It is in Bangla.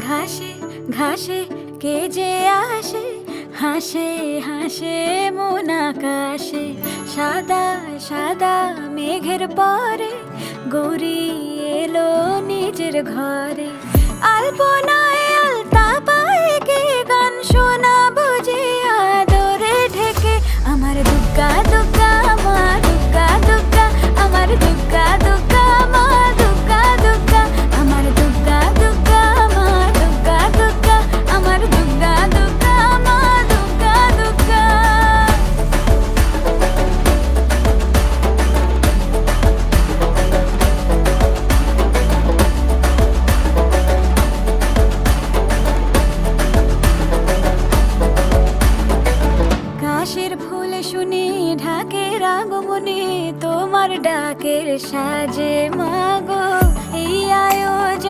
ঘাসে ঘাসে কে যে আসে, হাসে হাসে মন আকাশে। সাদা সাদা মেঘের পরে গৌরী এলো নিজের ঘরে। আলপনায় আলতা পায়ে কে গান শোনাবো যে আদরে ঢেকে। আমার দুগ্গা দুগ্গা মা দুগ্গা দুগ্গা, আমার দুগ্গা দুগ্গা মা দুগ্গা দুগ্গা, আমার দুগ্গা দুগ্গা মা দুগ্গা দুগ্গা, আমার দুগ্গা দুগ্গা মা দুগ্গা দুগ্গা। কাশের ফুল শুনি ঢাকের আগমনে, তোমার ডাকের সাজে মা